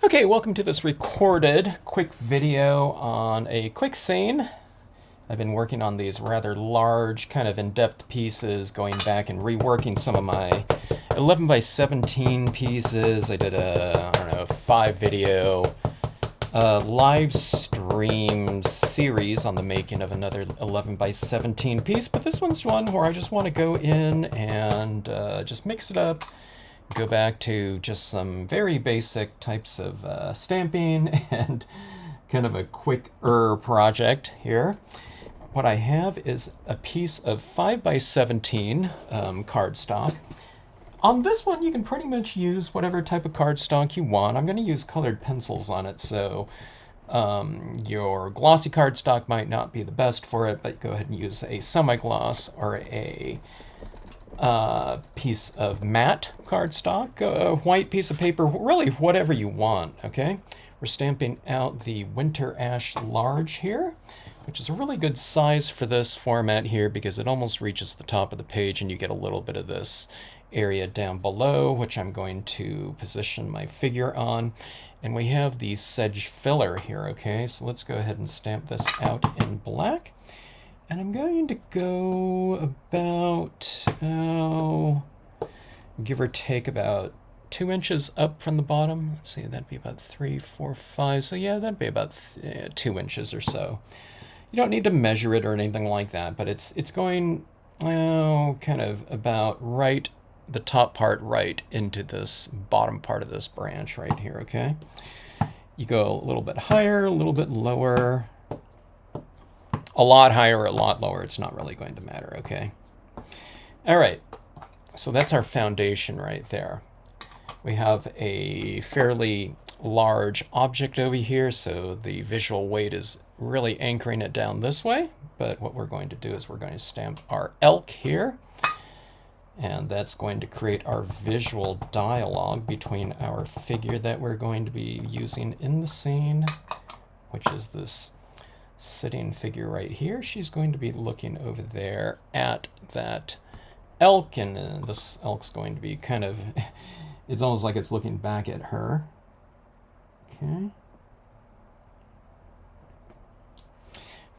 Okay, welcome to this recorded quick video on a quick scene. I've been working on these rather large, kind of in-depth pieces, going back and reworking some of my 11 by 17 pieces. I did a, I don't know, 5-video live stream series on the making of another 11 by 17 piece, but this one's one where I just want to go in and just mix it up, go back to just some very basic types of stamping and kind of a quicker project here. What I have is a piece of 5 by 17 cardstock. On this one, you can pretty much use whatever type of cardstock you want. I'm going to use colored pencils on it, so your glossy cardstock might not be the best for it, but go ahead and use a semi-gloss or a piece of matte cardstock, a white piece of paper, really whatever you want, okay? We're stamping out the Winter Ash Large here, which is a really good size for this format here because it almost reaches the top of the page and you get a little bit of this area down below, which I'm going to position my figure on. And we have the sedge filler here, okay? So let's go ahead and stamp this out in black. And I'm going to go about, give or take about 2 inches up from the bottom. Let's see, that'd be about 3, 4, 5. So yeah, that'd be about 2 inches or so. You don't need to measure it or anything like that, but it's going, kind of about right, the top part right into this bottom part of this branch right here, okay? You go a little bit higher, a little bit lower, a lot higher, a lot lower. It's not really going to matter, okay? All right, so that's our foundation right there. We have a fairly large object over here, so the visual weight is really anchoring it down this way. But what we're going to do is we're going to stamp our elk here, and that's going to create our visual dialogue between our figure that we're going to be using in the scene, which is this sitting figure right here. She's going to be looking over there at that elk, and this elk's going to be kind of, it's almost like it's looking back at her. Okay.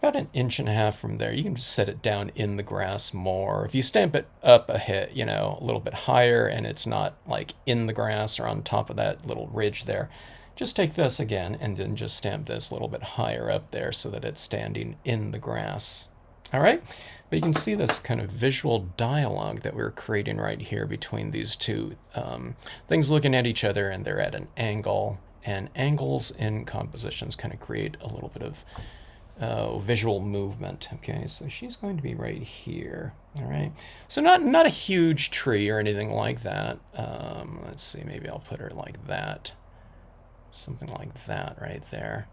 About 1.5 inches from there. You can just set it down in the grass more. If you stamp it up a hit, you know, a little bit higher, and it's not like in the grass or on top of that little ridge there, just take this again and then just stamp this a little bit higher up there so that it's standing in the grass. All right, but you can see this kind of visual dialogue that we're creating right here between these two things looking at each other, and they're at an angle, and angles in compositions kind of create a little bit of visual movement. Okay, so she's going to be right here. All right, so not a huge tree or anything like that. Let's see, maybe I'll put her like that. Something like that right there.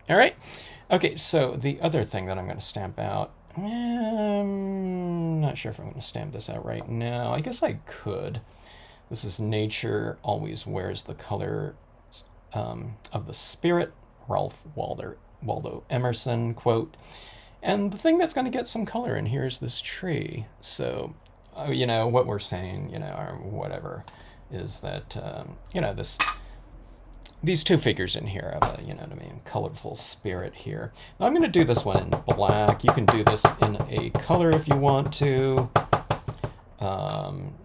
All right. Okay, so the other thing that I'm going to stamp out, I'm not sure if I'm going to stamp this out right now. I guess I could. This is Nature Always Wears the Color of the Spirit, Ralph Waldo Emerson quote. And the thing that's going to get some color in here is this tree. So, you know, what we're saying, you know, or whatever, is that, you know, these two figures in here have a, you know what I mean, colorful spirit here. Now I'm going to do this one in black. You can do this in a color if you want to.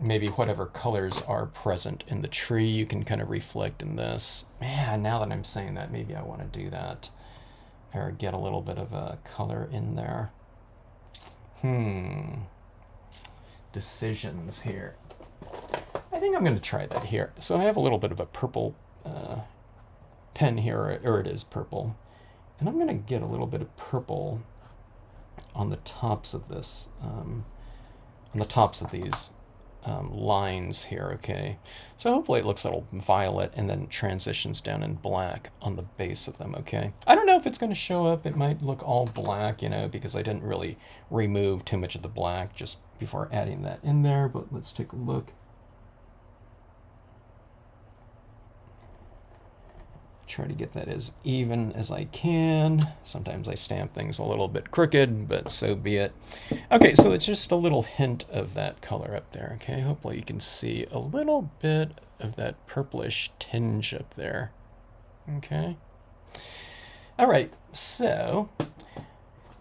Maybe whatever colors are present in the tree you can kind of reflect in this. Man, now that I'm saying that, maybe I want to do that or get a little bit of a color in there. Decisions here. I think I'm going to try that here. So I have a little bit of a purple pen here, or it is purple, and I'm going to get a little bit of purple on the tops of this, on the tops of these lines here, okay? So hopefully it looks a little violet and then transitions down in black on the base of them, okay? I don't know if it's going to show up. It might look all black, you know, because I didn't really remove too much of the black just before adding that in there, but let's take a look. try to get that as even as I can. Sometimes I stamp things a little bit crooked, but so be it. Okay, so it's just a little hint of that color up there, okay? Hopefully you can see a little bit of that purplish tinge up there, okay? All right, so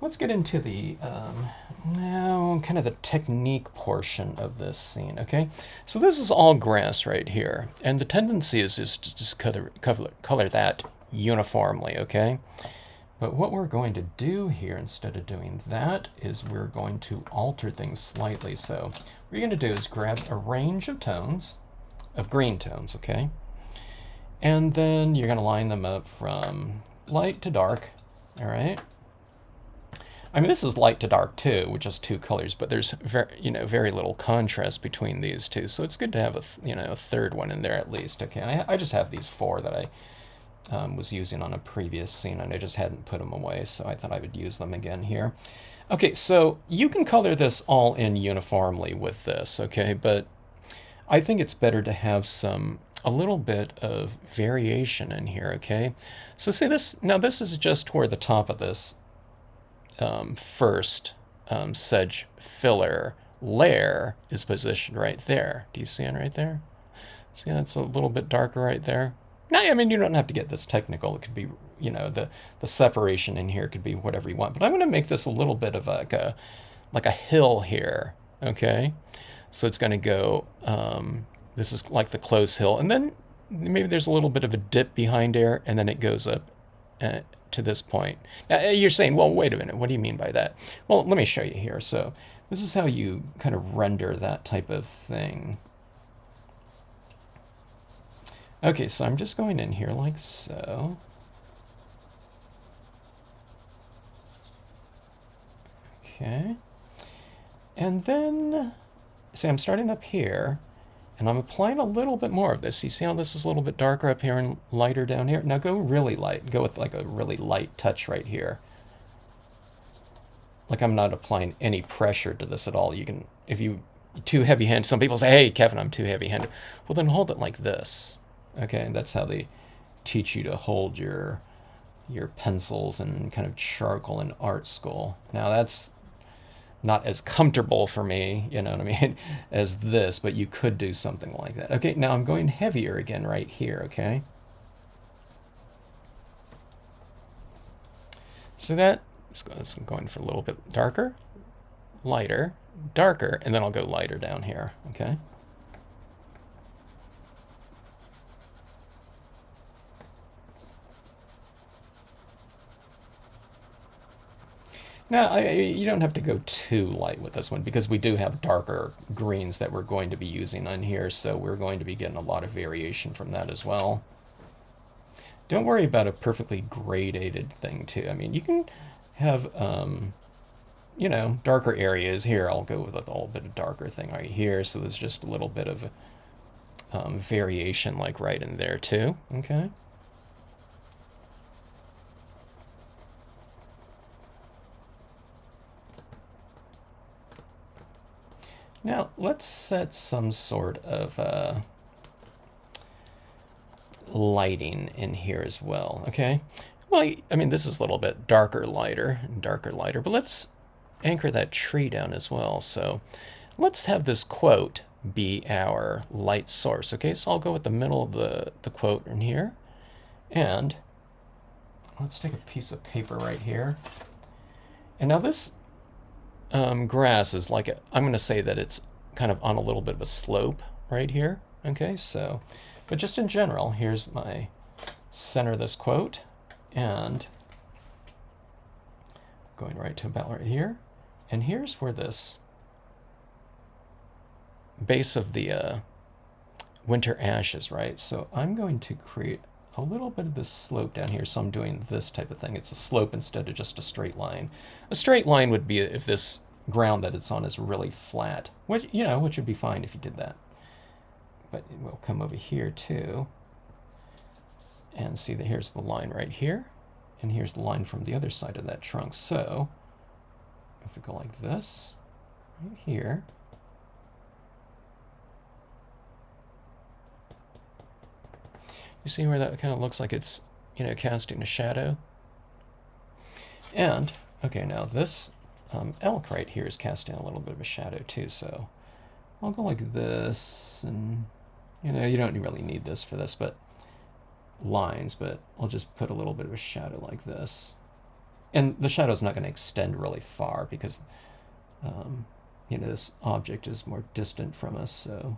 let's get into the now kind of the technique portion of this scene, okay? So this is all grass right here, and the tendency is just to just color that uniformly, okay? But what we're going to do here, instead of doing that, is we're going to alter things slightly. So what you're going to do is grab a range of tones, of green tones, okay? And then you're going to line them up from light to dark, all right? I mean, this is light to dark too, with just two colors, but there's very little contrast between these two. So it's good to have a third one in there at least. Okay, I just have these four that I was using on a previous scene, and I just hadn't put them away, so I thought I would use them again here. Okay, so you can color this all in uniformly with this, okay, but I think it's better to have a little bit of variation in here, okay? So see this, now this is just where the top of this first sedge filler layer is positioned right there. Do you see it right there? See, that's a little bit darker right there. Now, I mean, you don't have to get this technical. It could be, the separation in here could be whatever you want. But I'm going to make this a little bit of like a hill here, okay? So it's going to go, this is like the close hill. And then maybe there's a little bit of a dip behind there, and then it goes up to this point. Now, you're saying, well, wait a minute, what do you mean by that? Well, let me show you here. So this is how you kind of render that type of thing. Okay, so I'm just going in here like so. Okay. And then, see, I'm starting up here, and I'm applying a little bit more of this. You see how this is a little bit darker up here and lighter down here? Now go really light. Go with like a really light touch right here. Like I'm not applying any pressure to this at all. You can, if you too heavy-handed, some people say, hey, Kevin, I'm too heavy-handed. Well, then hold it like this. Okay, and that's how they teach you to hold your pencils and kind of charcoal in art school. Now that's not as comfortable for me, you know what I mean, as this, but you could do something like that. Okay, now I'm going heavier again right here, okay? So that's going for a little bit darker, lighter, darker, and then I'll go lighter down here, okay? Now, you don't have to go too light with this one because we do have darker greens that we're going to be using on here, so we're going to be getting a lot of variation from that as well. Don't worry about a perfectly gradated thing, too. I mean, you can have, darker areas. Here, I'll go with a little bit of darker thing right here, so there's just a little bit of variation, like right in there, too. Okay. Now, let's set some sort of lighting in here as well, okay? Well, I mean, this is a little bit darker, lighter, and darker, lighter, but let's anchor that tree down as well. So let's have this quote be our light source, okay? So I'll go with the middle of the quote in here, and let's take a piece of paper right here. And now this grass is like, I'm going to say that it's kind of on a little bit of a slope right here. Okay, so, but just in general, here's my center of this quote, and going right to about right here. And here's where this base of the winter ash is, right? So I'm going to create a little bit of this slope down here, so I'm doing this type of thing. It's a slope instead of just a straight line. A straight line would be if this ground that it's on is really flat, which would be fine if you did that. But we'll come over here too, and see that here's the line right here, and here's the line from the other side of that trunk. So if we go like this, right here, you see where that kind of looks like it's you know, casting a shadow. And, okay, now this elk right here is casting a little bit of a shadow too, so I'll go like this, and, you know, you don't really need this for this, but lines, but I'll just put a little bit of a shadow like this. And the shadow's not going to extend really far because, you know, this object is more distant from us, so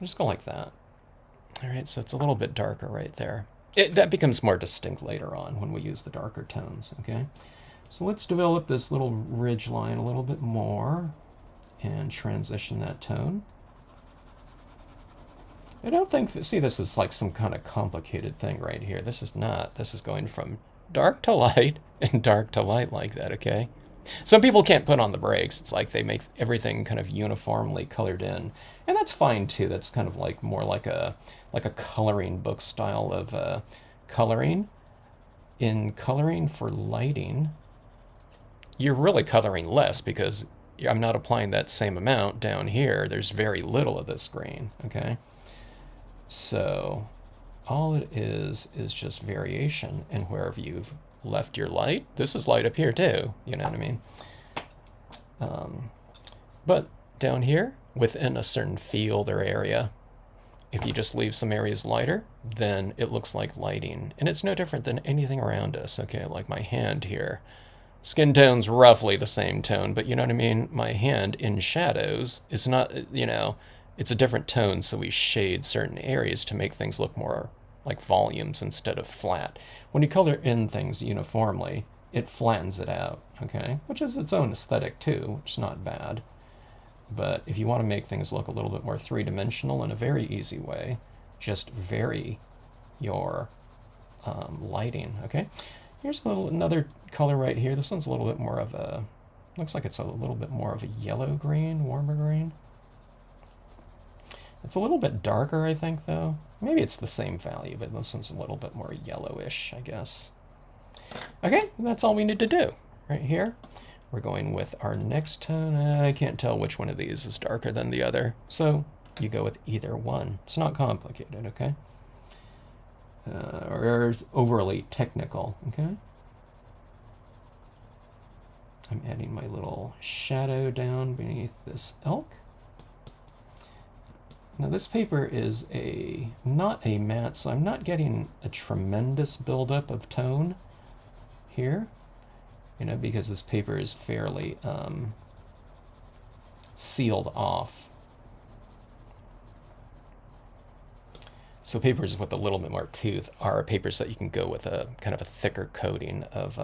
I'll just go like that. All right, so it's a little bit darker right there. That becomes more distinct later on when we use the darker tones, okay? So let's develop this little ridge line a little bit more and transition that tone. I don't think, see, this is like some kind of complicated thing right here. This is not. This is going from dark to light and dark to light like that, okay? Some people can't put on the brakes. It's like they make everything kind of uniformly colored in. And that's fine too. That's kind of like more like a coloring book style of coloring. In coloring for lighting, you're really coloring less because I'm not applying that same amount down here. There's very little of this green, okay? So all it is just variation, and wherever you've left your light, this is light up here too, you know what I mean? But down here, within a certain field or area, if you just leave some areas lighter, then it looks like lighting. And it's no different than anything around us, okay? Like my hand here. Skin tone's roughly the same tone, but you know what I mean? My hand in shadows is not, you know, it's a different tone, so we shade certain areas to make things look more like volumes instead of flat. When you color in things uniformly, it flattens it out, okay? Which is its own aesthetic too, which is not bad. But if you want to make things look a little bit more three-dimensional in a very easy way, just vary your lighting, okay? Here's another color right here. This one's a little bit more of a, looks like it's a little bit more of a yellow green, warmer green. It's a little bit darker, I think, though. Maybe it's the same value, but this one's a little bit more yellowish, I guess. Okay, that's all we need to do right here. We're going with our next tone. I can't tell which one of these is darker than the other, so you go with either one. It's not complicated, okay? Or overly technical, okay? I'm adding my little shadow down beneath this elk. Now this paper is not a matte, so I'm not getting a tremendous buildup of tone here, you know, because this paper is fairly sealed off. So papers with a little bit more tooth are papers that you can go with a kind of a thicker coating of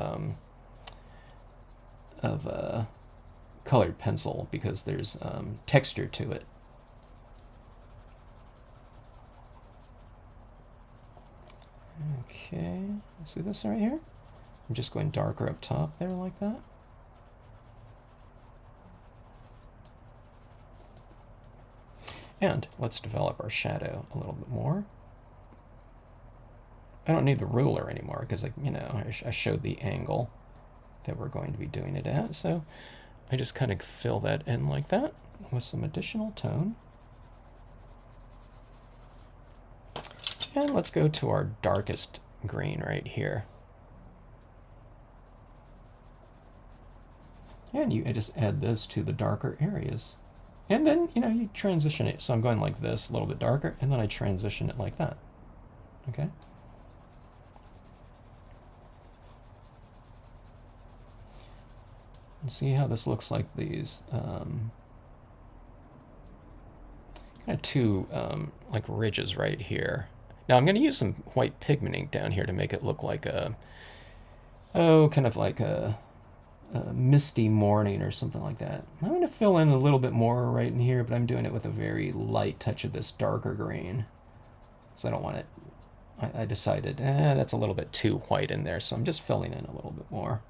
colored pencil because there's texture to it. Okay, see this right here? I'm just going darker up top there like that. And let's develop our shadow a little bit more. I don't need the ruler anymore because, you know, I showed the angle that we're going to be doing it at. So I just kind of fill that in like that with some additional tone. And let's go to our darkest green right here. And you just add this to the darker areas. And then, you know, you transition it. So I'm going like this, a little bit darker, and then I transition it like that. Okay? And see how this looks like these kind of two like ridges right here. Now I'm going to use some white pigment ink down here to make it look like a, kind of like a misty morning or something like that. I'm going to fill in a little bit more right in here, but I'm doing it with a very light touch of this darker green. So I don't want it, I decided, that's a little bit too white in there, so I'm just filling in a little bit more.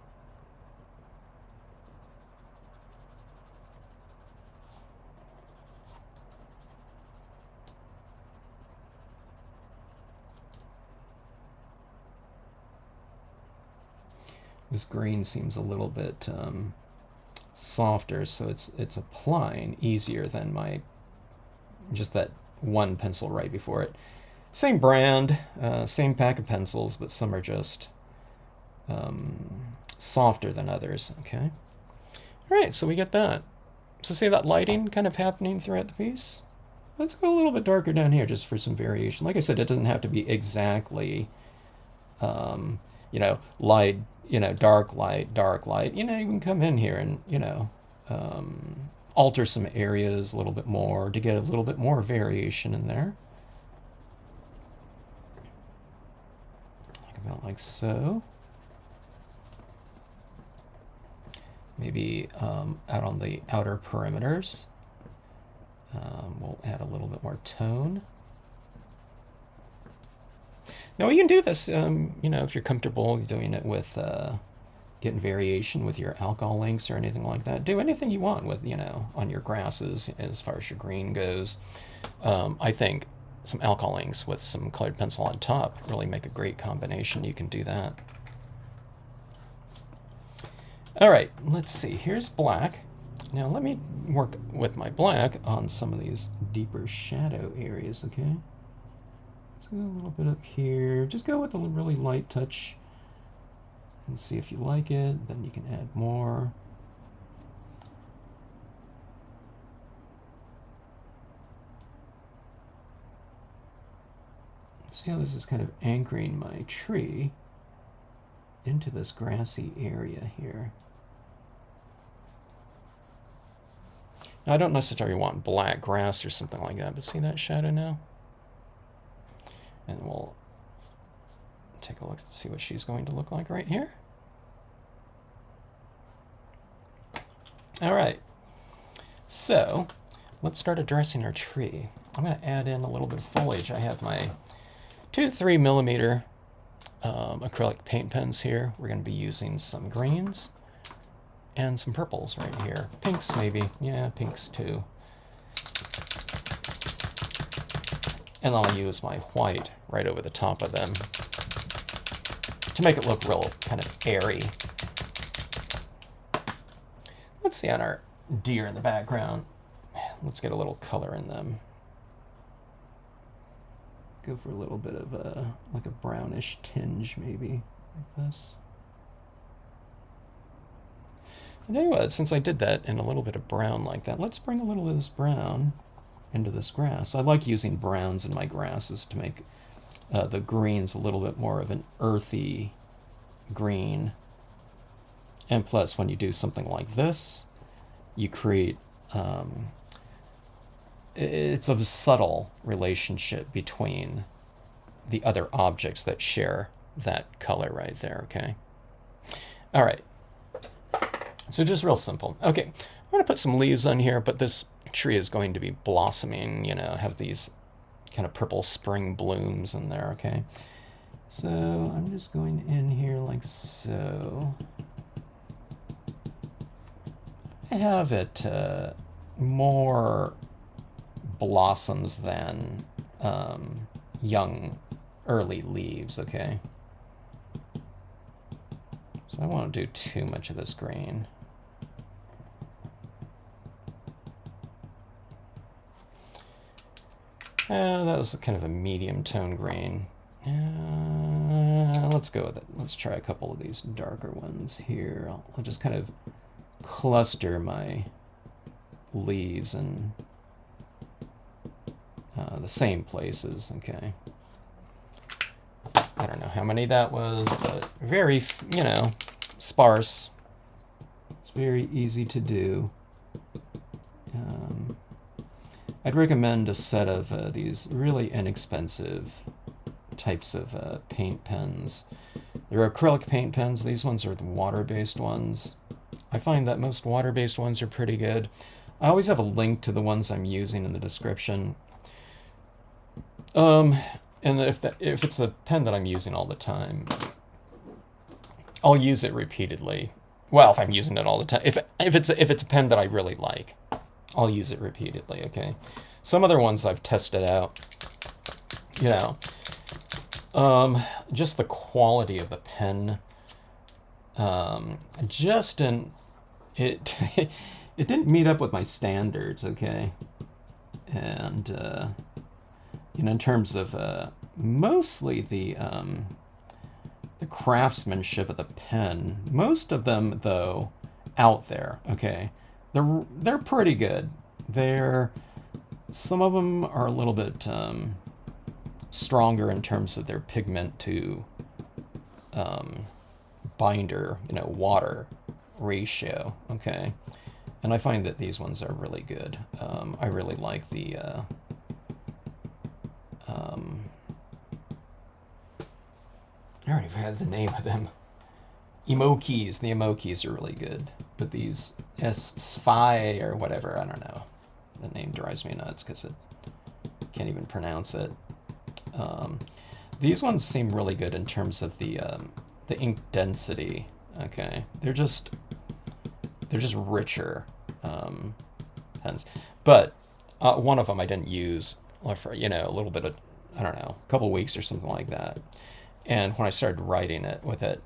This green seems a little bit softer, so it's applying easier than my just that one pencil right before it. Same brand, same pack of pencils, but some are just softer than others, okay? All right, so we get that. So see that lighting kind of happening throughout the piece? Let's go a little bit darker down here just for some variation. Like I said, it doesn't have to be exactly, light, dark light, dark light. You can come in here and, alter some areas a little bit more to get a little bit more variation in there. Like about like so. Maybe out on the outer perimeters. We'll add a little bit more tone. Now you can do this, if you're comfortable doing it with getting variation with your alcohol inks or anything like that. Do anything you want with, on your grasses as far as your green goes. I think some alcohol inks with some colored pencil on top really make a great combination. You can do that. All right, let's see. Here's black. Now let me work with my black on some of these deeper shadow areas, okay? So go a little bit up here. Just go with a really light touch and see if you like it. Then you can add more. See how this is kind of anchoring my tree into this grassy area here. Now, I don't necessarily want black grass or something like that, but see that shadow now? And we'll take a look and see what she's going to look like right here. All right, so let's start addressing our tree. I'm going to add in a little bit of foliage. I have my 2 to 3 millimeter acrylic paint pens here. We're going to be using some greens and some purples right here. Pinks maybe. Yeah, pinks too. And I'll use my white right over the top of them to make it look real kind of airy. Let's see on our deer in the background. Let's get a little color in them. Go for a little bit of like a brownish tinge maybe, like this. I tell you what, since I did that in a little bit of brown like that, let's bring a little of this brown into this grass. I like using browns in my grasses to make the greens a little bit more of an earthy green. And plus, when you do something like this, you create, it's a subtle relationship between the other objects that share that color right there, okay? All right. So just real simple. Okay, I'm going to put some leaves on here, but this tree is going to be blossoming, have these kind of purple spring blooms in there, okay? So I'm just going in here like so. I have it more blossoms than young, early leaves, okay? So I won't do too much of this green. That was kind of a medium tone green. Let's go with it. Let's try a couple of these darker ones here. I'll just kind of cluster my leaves in the same places, okay? I don't know how many that was, but very, sparse. It's very easy to do. I'd recommend a set of these really inexpensive types of paint pens. There are acrylic paint pens. These ones are the water-based ones. I find that most water-based ones are pretty good. I always have a link to the ones I'm using in the description. And if it's a pen that I'm using all the time, I'll use it repeatedly. Well, if I'm using it all the time, if it's a pen that I really like, I'll use it repeatedly, okay? Some other ones I've tested out, just the quality of the pen, it didn't meet up with my standards, okay? And, in terms of mostly the craftsmanship of the pen. Most of them, though, out there, okay, they're pretty good. They're Some of them are a little bit stronger in terms of their pigment to binder, water ratio. Okay, and I find that these ones are really good. I really like the. I already had the name of them. Emojis. The emojis are really good, but these S-Sphy or whatever, I don't know. The name drives me nuts because it can't even pronounce it. These ones seem really good in terms of the ink density. Okay, they're just richer pens. But one of them I didn't use for a little bit of, I don't know, a couple weeks or something like that. And when I started writing it with it,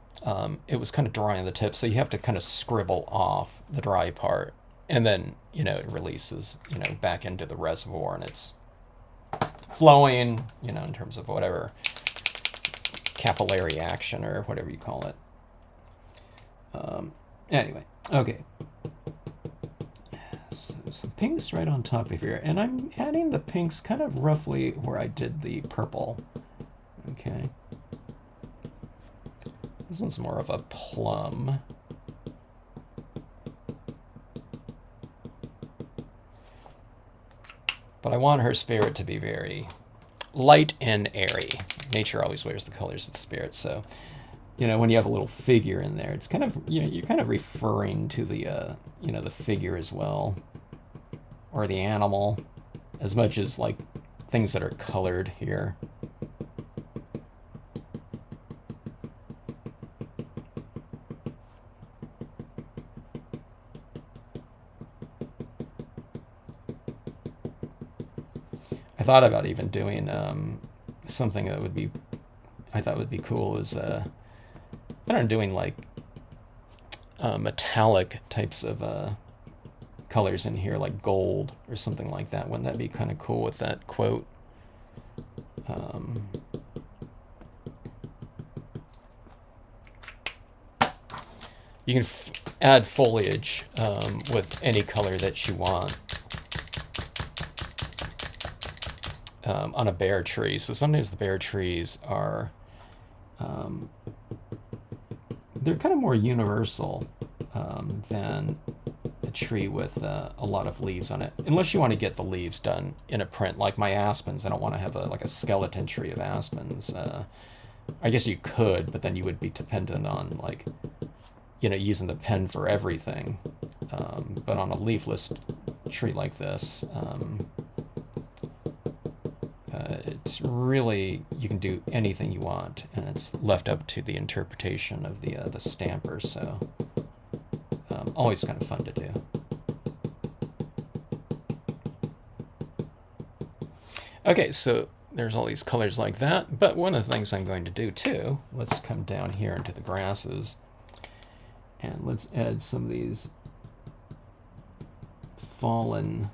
it was kind of dry on the tip, so you have to kind of scribble off the dry part, and then it releases back into the reservoir, and it's flowing in terms of whatever capillary action or whatever you call it. Anyway, okay. So some pinks right on top of here, and I'm adding the pinks kind of roughly where I did the purple. Okay. This one's more of a plum. But I want her spirit to be very light and airy. Nature always wears the colors of the spirit, so when you have a little figure in there, it's kind of you're kind of referring to the the figure as well, or the animal, as much as like things that are colored here. I thought about even doing something that I thought would be cool is I don't know, doing like metallic types of colors in here, like gold or something like that. Wouldn't that be kind of cool with that quote? You can add foliage with any color that you want. On a bare tree. So sometimes the bare trees are they're kind of more universal than a tree with a lot of leaves on it, unless you want to get the leaves done in a print like my aspens. I don't want to have like a skeleton tree of aspens. I guess you could, but then you would be dependent on like using the pen for everything. But on a leafless tree like this, it's really, you can do anything you want, and it's left up to the interpretation of the stamper. So always kind of fun to do. Okay, so there's all these colors like that, but one of the things I'm going to do too, let's come down here into the grasses, and let's add some of these fallen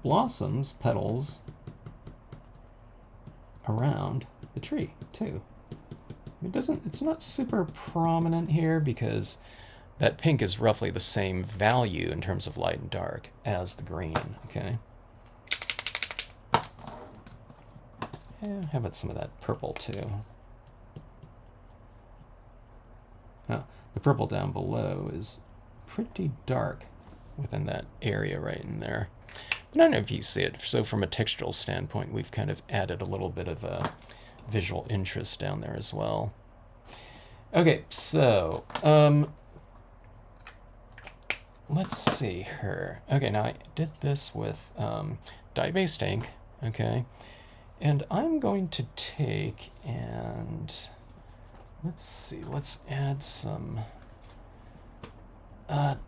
blossoms, petals, around the tree too. It's not super prominent here because that pink is roughly the same value in terms of light and dark as the green. Okay. Yeah, how about some of that purple too? Oh, the purple down below is pretty dark within that area right in there. I don't know if you see it. So from a textural standpoint, we've kind of added a little bit of a visual interest down there as well. Okay, so let's see her. Okay, now I did this with dye-based ink, okay, and I'm going to take and let's add some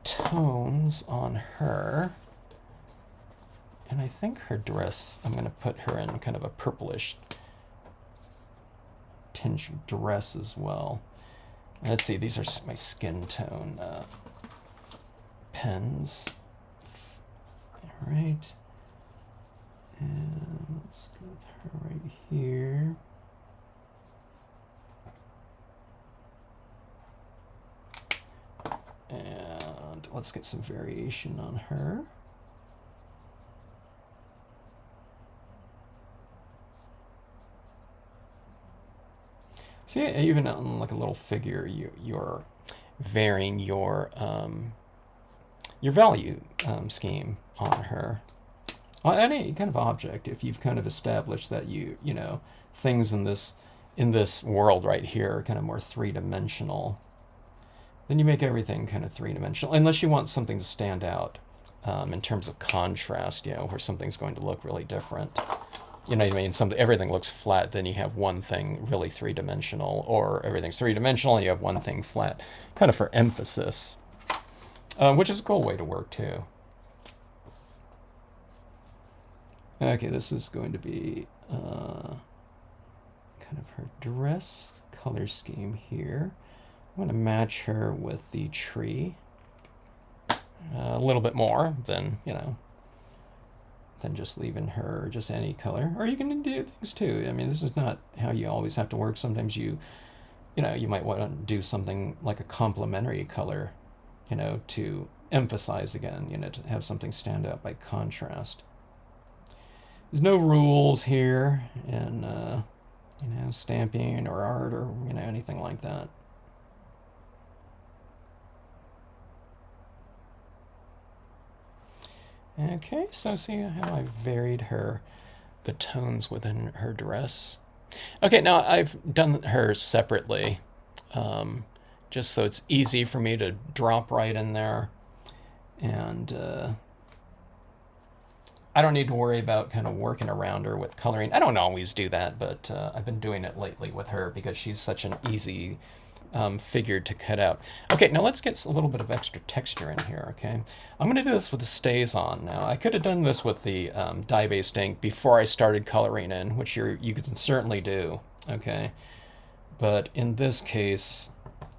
tones on her. And I think her dress, I'm going to put her in kind of a purplish tinge dress as well. Let's see, these are my skin tone pens. All right. And let's go with her right here. And let's get some variation on her. See, even on like a little figure, you're varying your value scheme on her. On any kind of object, if you've kind of established that you know things in this world right here are kind of more three-dimensional, then you make everything kind of three-dimensional, unless you want something to stand out in terms of contrast, where something's going to look really different. You know what I mean? Everything looks flat, then you have one thing really three-dimensional, or everything's three-dimensional and you have one thing flat, kind of for emphasis, which is a cool way to work too. Okay, this is going to be kind of her dress color scheme here. I'm going to match her with the tree a little bit more than, than just leaving her just any color. Or you can do things too. I mean, this is not how you always have to work. Sometimes you might want to do something like a complementary color, to emphasize again, to have something stand out by contrast. There's no rules here in, stamping or art or, anything like that. Okay, so see how I varied the tones within her dress. Okay, now I've done her separately, just so it's easy for me to drop right in there. And I don't need to worry about kind of working around her with coloring. I don't always do that, but I've been doing it lately with her because she's such an easy figure to cut out. Okay, now let's get a little bit of extra texture in here, okay? I'm going to do this with the StazOn now. I could have done this with the dye-based ink before I started coloring in, which you can certainly do, okay? But in this case,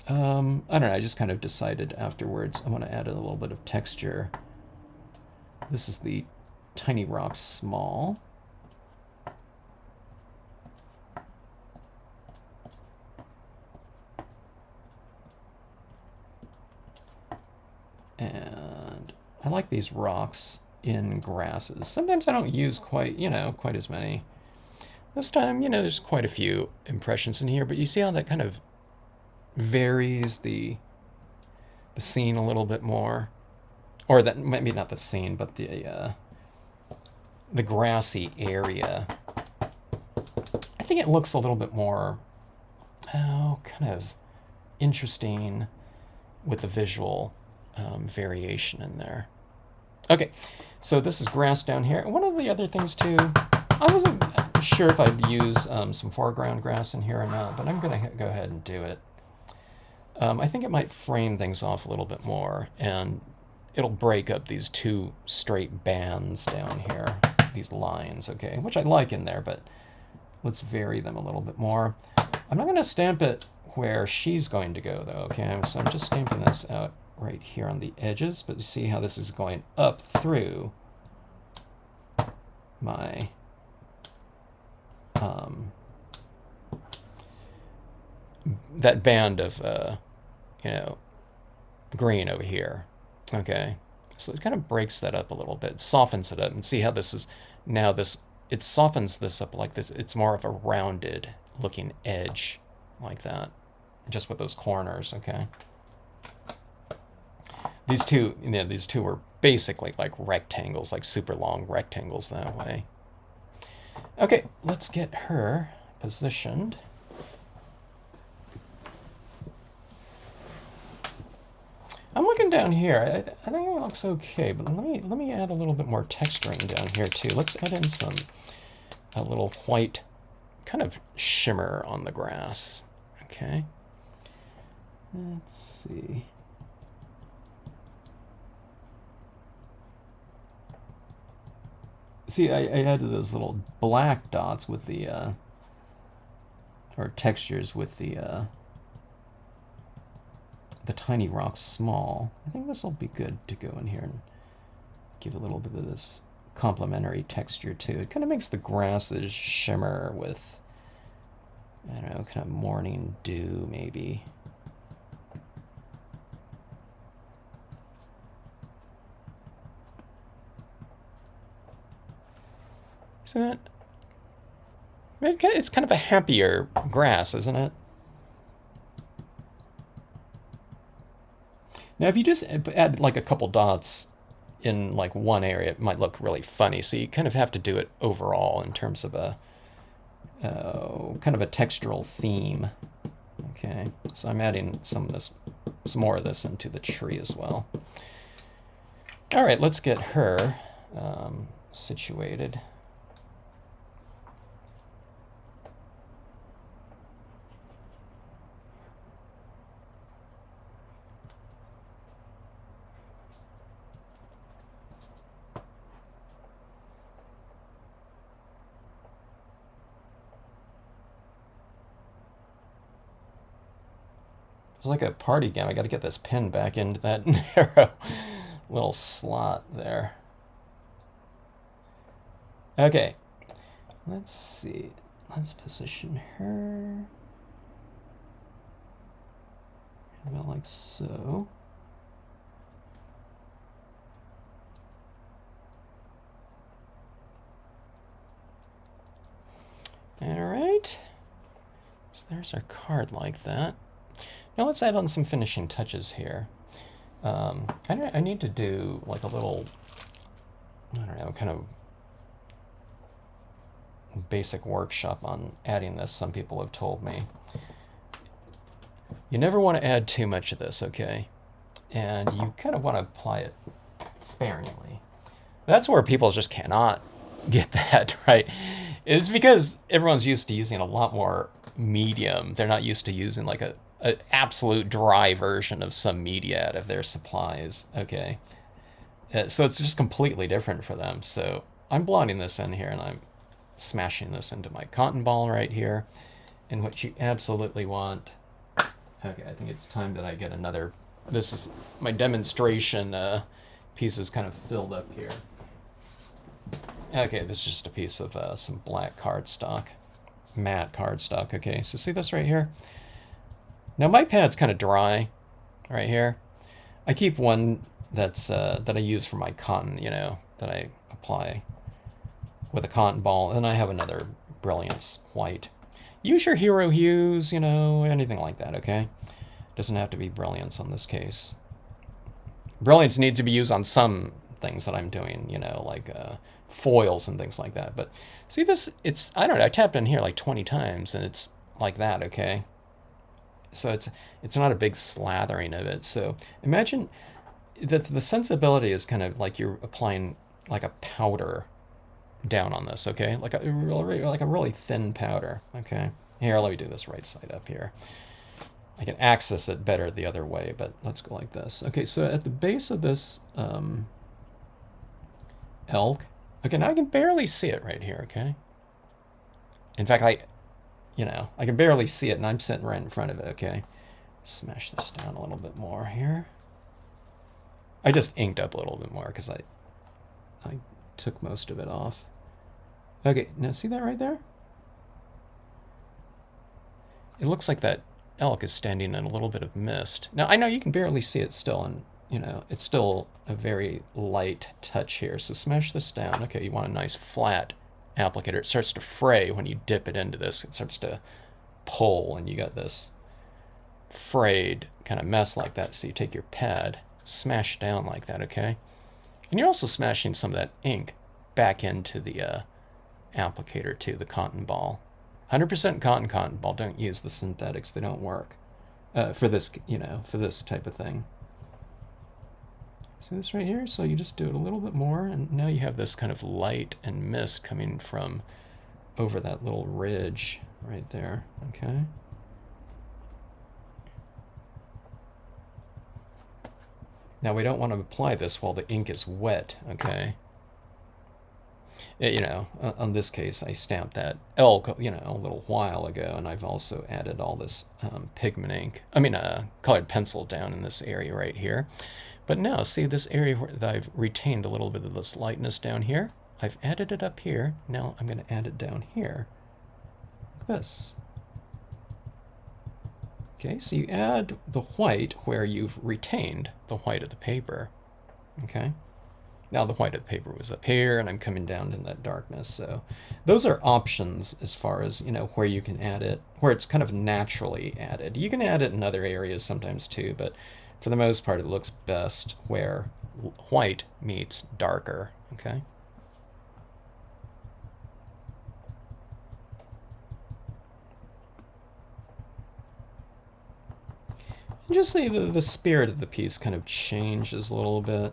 I don't know, I just kind of decided afterwards I want to add a little bit of texture. This is the Tiny Rock Small. And I like these rocks in grasses. Sometimes I don't use quite as many. This time, there's quite a few impressions in here, but you see how that kind of varies the scene a little bit more. Or that maybe not the scene, but the grassy area. I think it looks a little bit more, kind of interesting with the visual variation in there. Okay, so this is grass down here. One of the other things too, I wasn't sure if I'd use some foreground grass in here or not, but I'm going to go ahead and do it. I think it might frame things off a little bit more, and it'll break up these two straight bands down here, these lines, okay, which I like in there, but let's vary them a little bit more. I'm not going to stamp it where she's going to go, though, okay, so I'm just stamping this out right here on the edges, but you see how this is going up through my that band of green over here. Okay, so it kind of breaks that up a little bit, softens it up, and see how this is now it softens this up like this. It's more of a rounded looking edge like that, just with those corners. Okay, these two were basically like rectangles, like super long rectangles that way. Okay, let's get her positioned. I'm looking down here. I think it looks okay, but let me add a little bit more texturing down here too. Let's add in a little white kind of shimmer on the grass. Okay. Let's see. See, I added those little black dots with the or textures with the Tiny Rock Small. I think this will be good to go in here and give a little bit of this complementary texture too. It kind of makes the grasses shimmer with, I don't know, kind of morning dew maybe. So that, it's kind of a happier grass, isn't it? Now, if you just add like a couple dots in like one area, it might look really funny. So you kind of have to do it overall in terms of a kind of a textural theme. Okay, so I'm adding some more of this into the tree as well. All right, let's get her situated. It's like a party game. I got to get this pin back into that narrow little slot there. Okay, let's see. Let's position her about like so. All right. So there's our card like that. Now let's add on some finishing touches here. I need to do like a little, I don't know, kind of basic workshop on adding this. Some people have told me. You never want to add too much of this, okay? And you kind of want to apply it sparingly. That's where people just cannot get that, right? It's because everyone's used to using a lot more medium. They're not used to using like an absolute dry version of some media out of their supplies, okay? So it's just completely different for them. So I'm blotting this in here and I'm smashing this into my cotton ball right here. And what you absolutely want, okay, I think it's time that I get another, this is my demonstration piece is kind of filled up here. Okay, this is just a piece of some black cardstock, matte cardstock. Okay, so see this right here? Now my pad's kind of dry right here. I keep one that's that I use for my cotton, you know, that I apply with a cotton ball, and I have another Brilliance white. Use your hero hues, you know, anything like that, okay? Doesn't have to be Brilliance in this case. Brilliance needs to be used on some things that I'm doing, you know, like foils and things like that. But see this, it's, I don't know, I tapped in here like 20 times and it's like that, okay? So it's not a big slathering of it. So imagine that the sensibility is kind of like you're applying like a powder down on this, okay? Like a really thin powder, okay? Here, let me do this right side up here. I can access it better the other way, but let's go like this. Okay, so at the base of this elk, okay, now I can barely see it right here, okay? In fact, I can barely see it, and I'm sitting right in front of it, okay? Smash this down a little bit more here. I just inked up a little bit more because I took most of it off. Okay, now see that right there? It looks like that elk is standing in a little bit of mist. Now, I know you can barely see it still, and, you know, it's still a very light touch here. So smash this down. Okay, you want a nice flat applicator. It starts to fray when you dip it into this. It starts to pull, and you got this frayed kind of mess like that. So you take your pad, smash down like that, okay? And you're also smashing some of that ink back into the applicator too, the cotton ball. 100% cotton ball. Don't use the synthetics. They don't work for this, you know, for this type of thing. See this right here? So you just do it a little bit more, and now you have this kind of light and mist coming from over that little ridge right there, okay? Now we don't want to apply this while the ink is wet, okay? You know, on this case, I stamped that elk, you know, a little while ago, and I've also added all this pigment ink, colored pencil down in this area right here. But now, see this area that I've retained a little bit of this lightness down here? I've added it up here. Now I'm going to add it down here. Like this. Okay, so you add the white where you've retained the white of the paper. Okay. Now the white of the paper was up here, and I'm coming down in that darkness. So those are options as far as, you know, where you can add it, where it's kind of naturally added. You can add it in other areas sometimes too, but for the most part, it looks best where white meets darker. Okay. And just see the spirit of the piece kind of changes a little bit.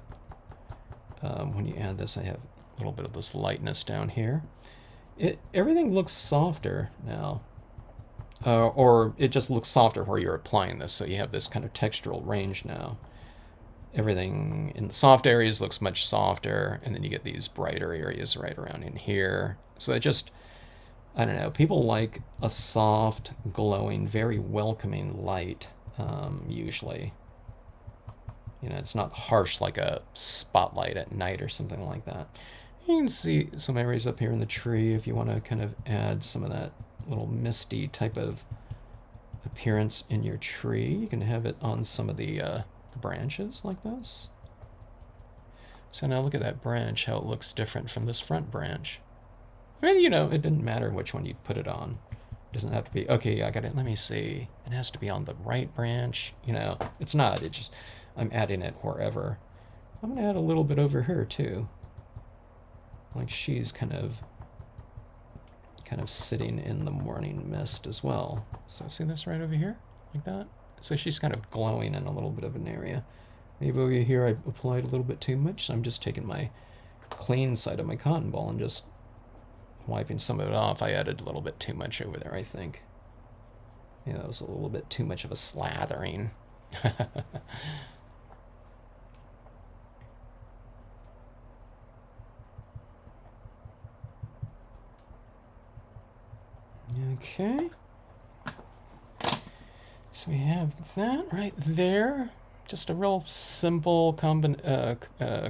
When you add this, I have a little bit of this lightness down here. Everything looks softer now. Or it just looks softer where you're applying this, so you have this kind of textural range now. Everything in the soft areas looks much softer, and then you get these brighter areas right around in here. So it just, I don't know, people like a soft, glowing, very welcoming light, usually. You know, it's not harsh like a spotlight at night or something like that. You can see some areas up here in the tree if you want to kind of add some of that little misty type of appearance in your tree. You can have it on some of the branches like this. So now look at that branch, how it looks different from this front branch. I mean, you know, it didn't matter which one you put it on. It doesn't have to be, okay, I got it, let me see. It has to be on the right branch. You know, it's not, it just, I'm adding it wherever. I'm going to add a little bit over her too. Like she's kind of sitting in the morning mist as well. So see this right over here? Like that? So she's kind of glowing in a little bit of an area. Maybe over here I applied a little bit too much. So I'm just taking my clean side of my cotton ball and just wiping some of it off. I added a little bit too much over there, I think. Yeah, that was a little bit too much of a slathering. Okay. So we have that right there. Just a real simple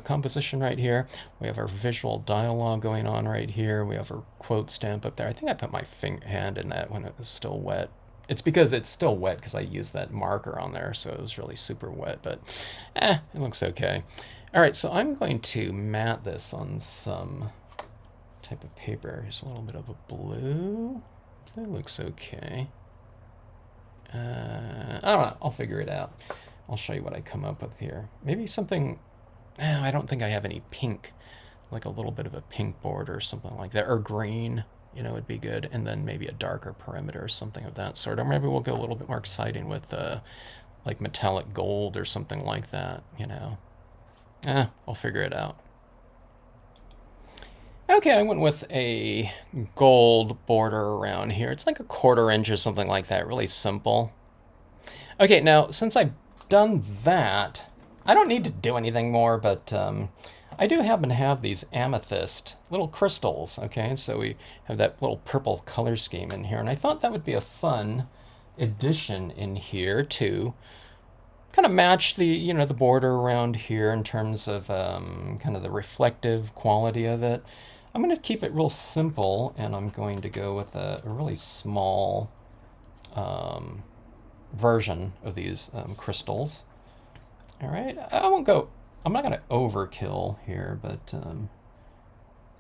composition right here. We have our visual dialogue going on right here. We have our quote stamp up there. I think I put my hand in that when it was still wet. It's because it's still wet because I used that marker on there, so it was really super wet, but it looks okay. All right, so I'm going to mat this on some type of paper. Here's a little bit of a blue. That looks okay. I don't know. I'll figure it out. I'll show you what I come up with here. Maybe something... I don't think I have any pink, like a little bit of a pink border or something like that, or green, you know, would be good, and then maybe a darker perimeter or something of that sort. Or maybe we'll go a little bit more exciting with like metallic gold or something like that, you know. I'll figure it out. Okay, I went with a gold border around here. It's like a 1/4 inch or something like that, really simple. Okay, now, since I've done that, I don't need to do anything more, but I do happen to have these amethyst little crystals, okay? So we have that little purple color scheme in here, and I thought that would be a fun addition in here to kind of match the, you know, the border around here in terms of kind of the reflective quality of it. I'm going to keep it real simple, and I'm going to go with a really small version of these crystals. All right, I won't go, I'm not going to overkill here, but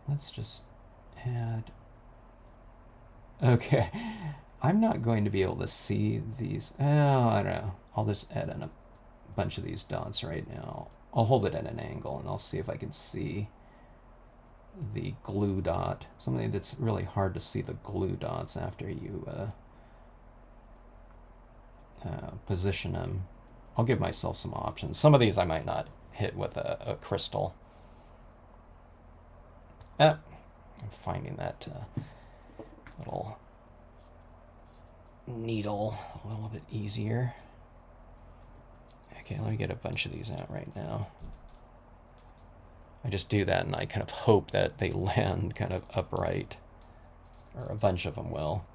let's just add, okay, I'm not going to be able to see these, I don't know, I'll just add in a bunch of these dots right now. I'll hold it at an angle and I'll see if I can see the glue dot. Something that's really hard to see the glue dots after you position them. I'll give myself some options. Some of these I might not hit with a crystal. I'm finding that little needle a little bit easier. Okay, let me get a bunch of these out right now. I just do that and I kind of hope that they land kind of upright, or a bunch of them will.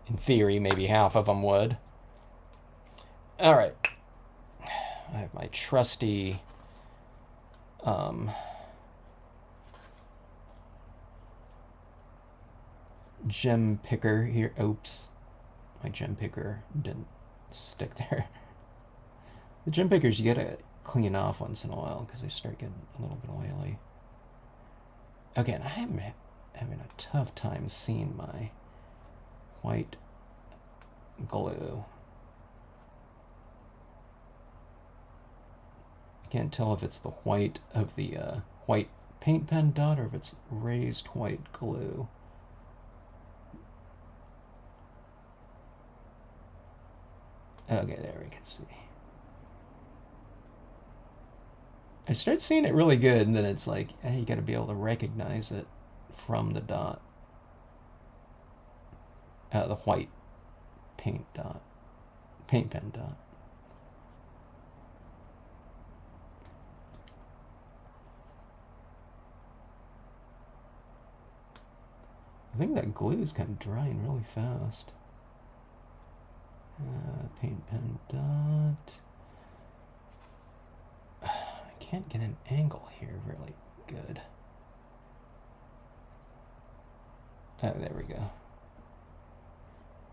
In theory, maybe half of them would. All right, I have my trusty gem picker here. Oops, my gem picker didn't stick there. The gem pickers you gotta clean off once in a while because they start getting a little bit oily. Again, I am having a tough time seeing my white glue. I can't tell if it's the white of the white paint pen dot or if it's raised white glue. Okay, there we can see. I start seeing it really good, and then it's like, you gotta be able to recognize it from the dot. The white paint pen dot. I think that glue is kind of drying really fast. Paint pen dot. I can't get an angle here really good. Oh, there we go.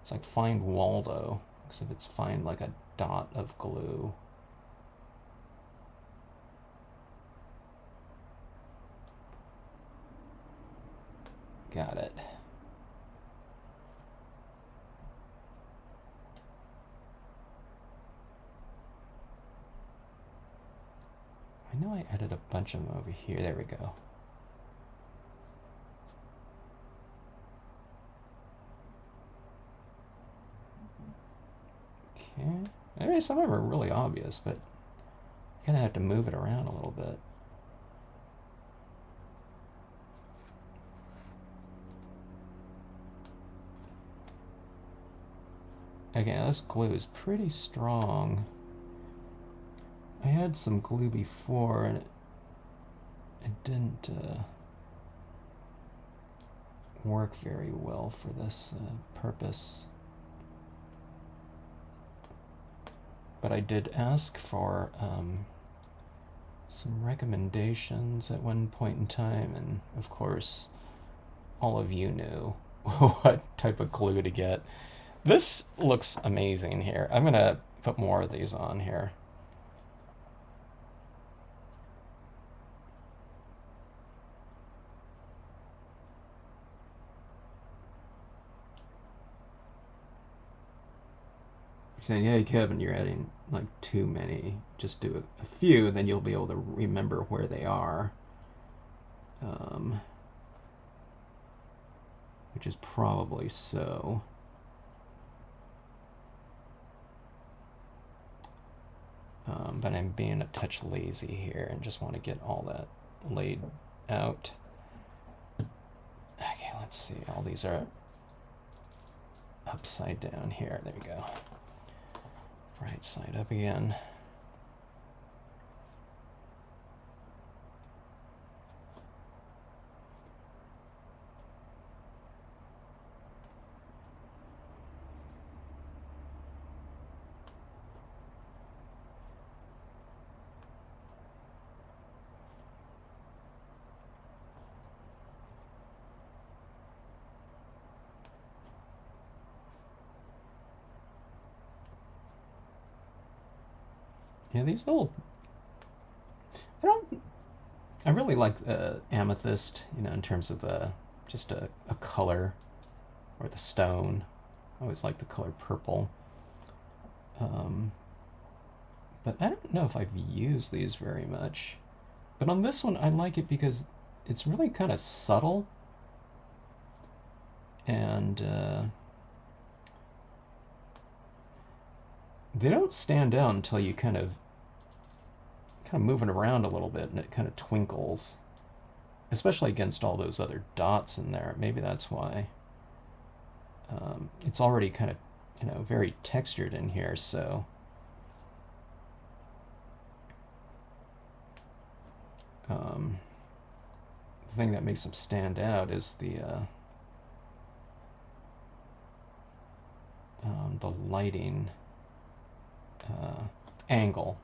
It's like find Waldo, except it's find like a dot of glue. Got it. I know I added a bunch of them over here. There we go. Okay. Maybe some of them are really obvious, but you kind of have to move it around a little bit. Okay, now this glue is pretty strong. I had some glue before and it didn't work very well for this purpose. But I did ask for some recommendations at one point in time, and of course all of you knew what type of glue to get. This looks amazing here. I'm gonna put more of these on here. You're saying, yeah, Kevin, you're adding like too many. Just do a few, then you'll be able to remember where they are. Which is probably so. But I'm being a touch lazy here and just want to get all that laid out. Okay, let's see. All these are upside down here. There we go. Right side up again. Yeah, these little. I really like Amethyst, in terms of just a color, or the stone. I always like the color purple. But I don't know if I've used these very much. But on this one, I like it because it's really kind of subtle. And they don't stand out until you kind of move it around a little bit, and it kind of twinkles, especially against all those other dots in there. Maybe that's why. It's already kind of very textured in here, so the thing that makes them stand out is the lighting angle.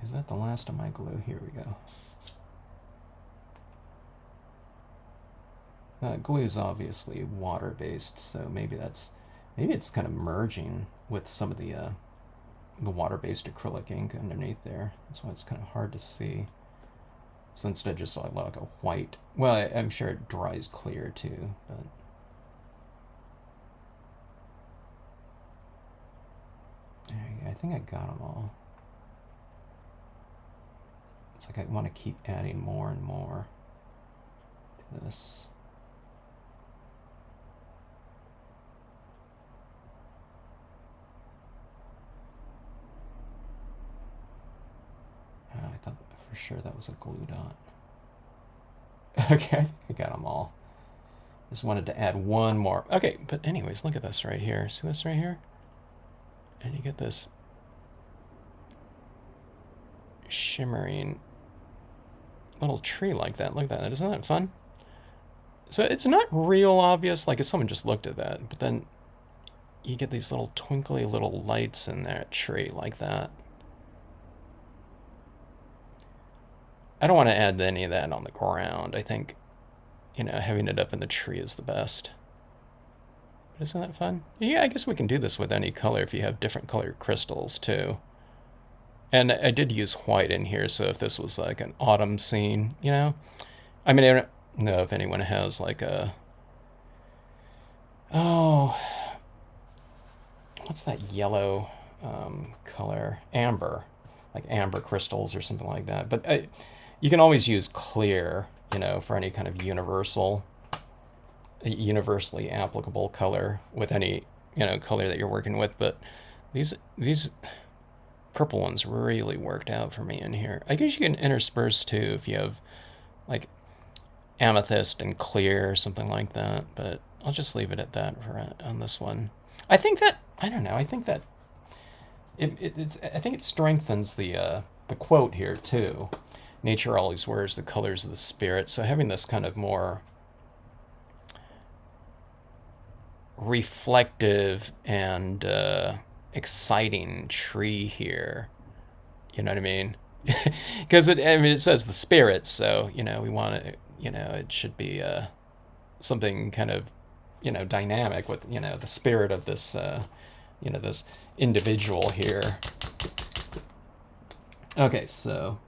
Is that the last of my glue? Here we go. Glue is obviously water-based, so maybe it's kind of merging with some of the water-based acrylic ink underneath there. That's why it's kind of hard to see. So instead, just like a white. Well, I'm sure it dries clear too, but. I think I got them all. It's like I want to keep adding more and more to this. I thought for sure that was a glue dot. Okay, I think I got them all. Just wanted to add one more. Okay, but anyways, look at this right here. See this right here? And you get this shimmering little tree like that. Look at that. Isn't that fun? So it's not real obvious, like if someone just looked at that, but then you get these little twinkly little lights in that tree like that. I don't want to add any of that on the ground. I think, having it up in the tree is the best. But isn't that fun? Yeah, I guess we can do this with any color if you have different colored crystals too. And I did use white in here, so if this was like an autumn scene, I mean, I don't know if anyone has like what's that yellow color? Amber, like amber crystals or something like that. But you can always use clear, for any kind of universally applicable color with any, color that you're working with. But these purple ones really worked out for me in here. I guess you can intersperse too if you have like amethyst and clear or something like that, but I'll just leave it at that on this one. I think that I don't know. I think that I think it strengthens the quote here too. Nature always wears the colors of the spirit. So having this kind of more reflective and exciting tree here, you know what I mean? Because it says the spirit, so we want it. It should be something kind of dynamic with the spirit of this this individual here. Okay, so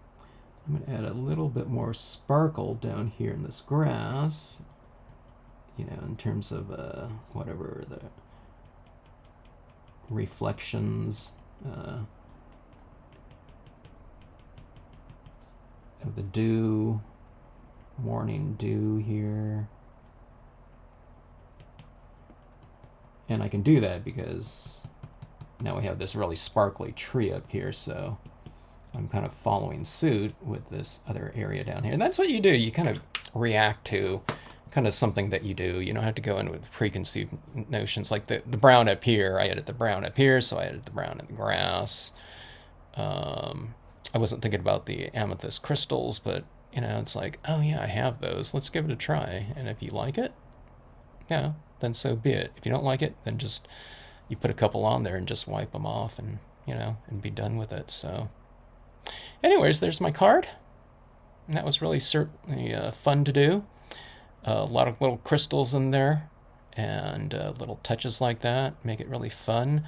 I'm going to add a little bit more sparkle down here in this grass, in terms of whatever the reflections of the dew, morning dew here. And I can do that because now we have this really sparkly tree up here, so I'm kind of following suit with this other area down here. And that's what you do. You kind of react to kind of something that you do. You don't have to go in with preconceived notions. Like the brown up here, I added the brown up here, so I added the brown in the grass. I wasn't thinking about the amethyst crystals, but, it's like, oh yeah, I have those. Let's give it a try. And if you like it, yeah, then so be it. If you don't like it, then just, you put a couple on there and just wipe them off and, and be done with it. So anyways, there's my card. And that was really certainly fun to do. A lot of little crystals in there and little touches like that make it really fun.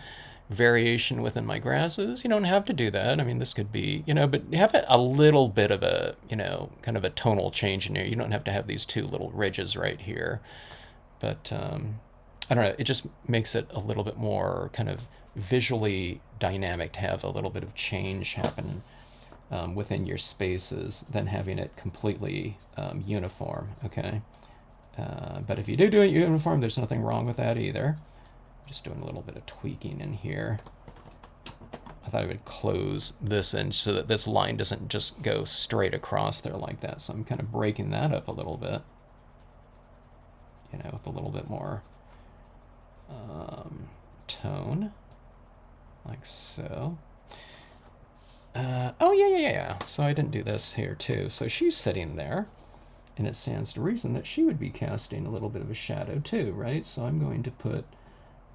Variation within my grasses. You don't have to do that. I mean, this could be, but have a little bit of a, kind of a tonal change in here. You don't have to have these two little ridges right here. But I don't know, it just makes it a little bit more kind of visually dynamic to have a little bit of change happen within your spaces than having it completely uniform, okay? But if you do it uniform, there's nothing wrong with that either. Just doing a little bit of tweaking in here. I thought I would close this in so that this line doesn't just go straight across there like that. So I'm kind of breaking that up a little bit, with a little bit more tone, like so. Oh, yeah. So I didn't do this here too. So she's sitting there, and it stands to reason that she would be casting a little bit of a shadow too, right? So I'm going to put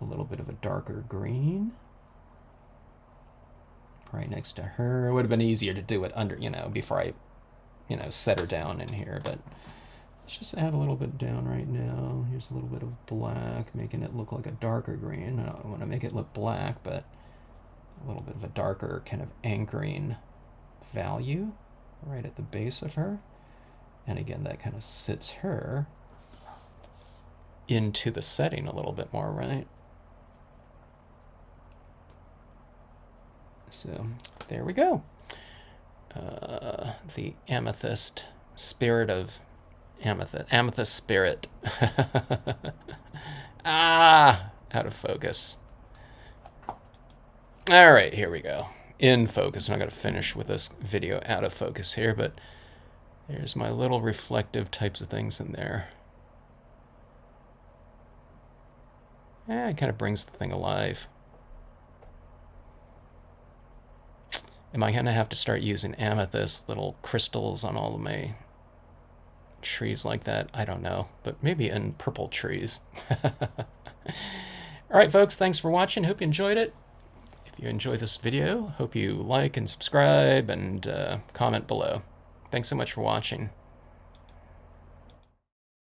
a little bit of a darker green right next to her. It would have been easier to do it under, before I, set her down in here, but let's just add a little bit down right now. Here's a little bit of black, making it look like a darker green. I don't want to make it look black, but a little bit of a darker kind of anchoring value right at the base of her. And again, that kind of sits her into the setting a little bit more, right? So there we go. The Amethyst spirit of Amethyst spirit. Out of focus. All right, here we go. In focus. And I'm going to finish with this video out of focus here, but there's my little reflective types of things in there. It kind of brings the thing alive. Am I going to have to start using amethyst little crystals on all of my trees like that? I don't know, but maybe in purple trees. All right, folks, thanks for watching. Hope you enjoyed it. If you enjoyed this video, hope you like and subscribe and comment below. Thanks so much for watching.